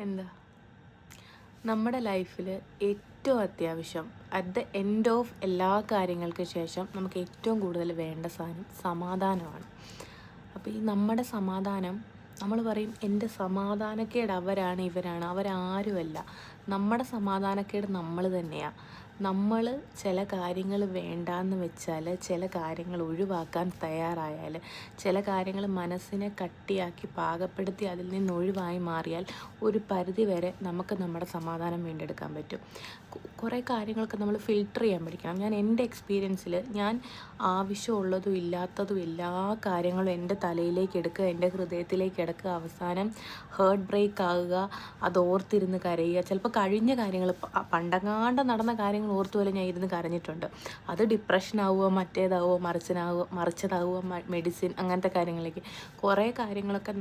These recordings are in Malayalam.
എന്താ നമ്മുടെ ലൈഫിൽ ഏറ്റവും അത്യാവശ്യം അറ്റ് ദ എൻഡ് ഓഫ് എല്ലാ കാര്യങ്ങൾക്ക് ശേഷം നമുക്ക് ഏറ്റവും കൂടുതൽ വേണ്ട സാധനം സമാധാനമാണ്. അപ്പോൾ ഈ നമ്മുടെ സമാധാനം നമ്മൾ പറയും എൻ്റെ സമാധാനക്കേട് അവരാണ് ഇവരാണ്, അവരാരുമല്ല. നമ്മുടെ സമാധാനക്കേട് നമ്മൾ തന്നെയാണ്. നമ്മൾ ചില കാര്യങ്ങൾ വേണ്ടാന്ന് വെച്ചാൽ, ചില കാര്യങ്ങൾ ഒഴിവാക്കാൻ തയ്യാറായാൽ, ചില കാര്യങ്ങൾ മനസ്സിനെ കട്ടിയാക്കി പാകപ്പെടുത്തി അതിൽ നിന്ന് ഒഴിവായി മാറിയാൽ ഒരു പരിധി വരെ നമുക്ക് നമ്മുടെ സമാധാനം വീണ്ടെടുക്കാൻ പറ്റും. കുറേ കാര്യങ്ങളൊക്കെ നമ്മൾ ഫിൽട്ടർ ചെയ്യാൻ പഠിക്കണം. ഞാൻ എൻ്റെ എക്സ്പീരിയൻസിൽ ഞാൻ ആവശ്യമുള്ളതും ഇല്ലാത്തതും എല്ലാ കാര്യങ്ങളും എൻ്റെ തലയിലേക്ക് എടുക്കുക, എൻ്റെ ഹൃദയത്തിലേക്ക് എടുക്കുക, അവസാനം ഹേർട്ട് ബ്രേക്ക് ആകുക, അത് ഓർത്തിരുന്ന് കരയുക. ചിലപ്പോൾ കഴിഞ്ഞ കാര്യങ്ങൾ പണ്ടങ്ങാണ്ട് നടന്ന കാര്യങ്ങൾ ഓർത്തുപോലെ ഞാൻ ഇരുന്ന് കരഞ്ഞിട്ടുണ്ട്. അത് ഡിപ്രഷനാവുക, മറ്റേതാവുക, മറിച്ചതാവുക, മെഡിസിൻ, അങ്ങനത്തെ കാര്യങ്ങളിലേക്ക് കുറേ കാര്യങ്ങളൊക്കെ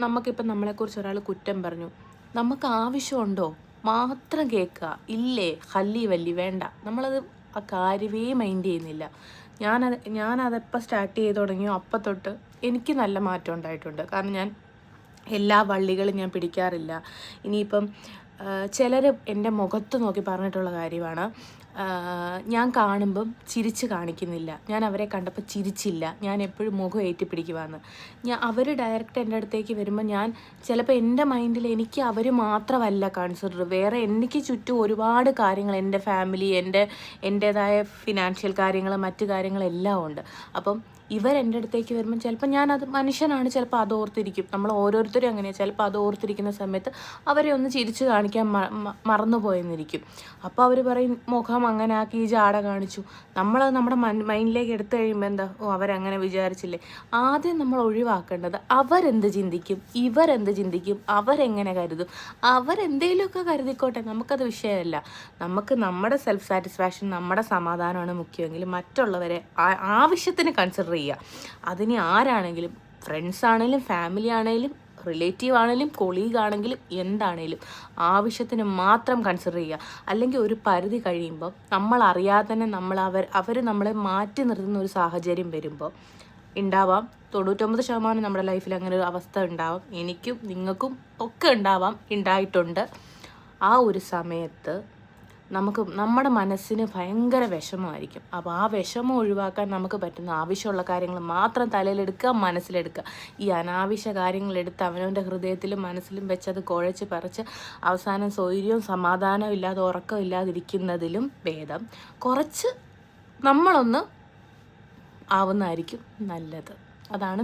നമുക്കിപ്പോൾ നമ്മളെക്കുറിച്ച് ഒരാൾ കുറ്റം പറഞ്ഞു, നമുക്ക് ആവശ്യമുണ്ടോ മാത്രം കേൾക്കുക, ഇല്ലേ ഹല്ലി വല്ലി വേണ്ട, നമ്മളത് ആ കാര്യമേ മൈൻഡ് ചെയ്യുന്നില്ല. ഞാനതെപ്പോൾ സ്റ്റാർട്ട് ചെയ്ത് തുടങ്ങിയോ അപ്പം തൊട്ട് എനിക്ക് നല്ല മാറ്റം ഉണ്ടായിട്ടുണ്ട്. കാരണം ഞാൻ എല്ലാ വള്ളികളും ഞാൻ പിടിക്കാറില്ല. ഇനിയിപ്പം ചിലർ എൻ്റെ മുഖത്ത് നോക്കി പറഞ്ഞിട്ടുള്ള കാര്യമാണ്, ഞാൻ കാണുമ്പം ചിരിച്ച് കാണിക്കുന്നില്ല, ഞാൻ അവരെ കണ്ടപ്പോൾ ചിരിച്ചില്ല, ഞാൻ എപ്പോഴും മുഖം ഏറ്റിപ്പിടിക്കുവാന്ന്. അവർ ഡയറക്റ്റ് എൻ്റെ അടുത്തേക്ക് വരുമ്പോൾ ഞാൻ ചിലപ്പോൾ എൻ്റെ മൈൻഡിൽ എനിക്ക് അവർ മാത്രമല്ല കൺസിഡർ, വേറെ എനിക്ക് ചുറ്റും ഒരുപാട് കാര്യങ്ങൾ, എൻ്റെ ഫാമിലി, എൻ്റേതായ ഫിനാൻഷ്യൽ കാര്യങ്ങൾ, മറ്റു കാര്യങ്ങളെല്ലാം ഉണ്ട്. അപ്പം ഇവരെൻ്റെ അടുത്തേക്ക് വരുമ്പം ചിലപ്പോൾ ഞാനത് മനുഷ്യനാണ്, ചിലപ്പോൾ അത് ഓർത്തിരിക്കും. നമ്മൾ ഓരോരുത്തരും അങ്ങനെയാണ്. ചിലപ്പോൾ അത് ഓർത്തിരിക്കുന്ന സമയത്ത് അവരെ ഒന്ന് ചിരിച്ച് കാണിക്കാൻ മറന്നു പോയെന്നിരിക്കും. അപ്പോൾ അവർ പറയും മുഖം അങ്ങനെ ആക്കി, ഈ ജാട കാണിച്ചു. നമ്മളത് നമ്മുടെ മൈൻഡിലേക്ക് എടുത്തു കഴിയുമ്പോൾ എന്താ, അവരങ്ങനെ വിചാരിച്ചില്ലേ. ആദ്യം നമ്മൾ ഒഴിവാക്കേണ്ടത് അവരെന്ത് ചിന്തിക്കും, ഇവരെന്ത് ചിന്തിക്കും, അവരെങ്ങനെ കരുതും. അവരെന്തെങ്കിലുമൊക്കെ കരുതിക്കോട്ടെ, നമുക്കത് വിഷയമല്ല. നമുക്ക് നമ്മുടെ സെൽഫ് സാറ്റിസ്ഫാക്ഷൻ, നമ്മുടെ സമാധാനമാണ് മുഖ്യമെങ്കിൽ മറ്റുള്ളവരെ ആവശ്യത്തിന് കൺസിഡർ ചെയ്യുക. അതിന് ആരാണെങ്കിലും, ഫ്രണ്ട്സ് ആണെങ്കിലും, ഫാമിലി ആണെങ്കിലും, റിലേറ്റീവ് ആണെങ്കിലും, കൊളീഗ് ആണെങ്കിലും, എന്താണേലും ആവശ്യത്തിന് മാത്രം കൺസിഡർ ചെയ്യുക. അല്ലെങ്കിൽ ഒരു പരിധി കഴിയുമ്പോൾ നമ്മളറിയാതെ തന്നെ അവർ നമ്മളെ മാറ്റി നിർത്തുന്ന ഒരു സാഹചര്യം വരുമ്പോൾ ഉണ്ടാവാം. 99% നമ്മുടെ ലൈഫിൽ അങ്ങനെ ഒരു അവസ്ഥ ഉണ്ടാവാം. എനിക്കും നിങ്ങൾക്കും ഒക്കെ ഉണ്ടായിട്ടുണ്ട്. ആ ഒരു സമയത്ത് നമ്മുടെ മനസ്സിന് ഭയങ്കര വിഷമമായിരിക്കും. അപ്പോൾ ആ വിഷമം ഒഴിവാക്കാൻ നമുക്ക് പറ്റുന്ന ആവശ്യമുള്ള കാര്യങ്ങൾ മാത്രം തലയിലെടുക്കുക, മനസ്സിലെടുക്കുക. ഈ അനാവശ്യ കാര്യങ്ങളെടുത്ത് അവനവൻ്റെ ഹൃദയത്തിലും മനസ്സിലും വെച്ചത് കുഴച്ച് പറിച്ച് അവസാനം സ്വൈര്യവും സമാധാനവും ഇല്ലാതെ ഉറക്കം ഇല്ലാതിരിക്കുന്നതിലും ഭേദം കുറച്ച് നമ്മളൊന്ന് ആവുന്നതായിരിക്കും നല്ലത്. അതാണ്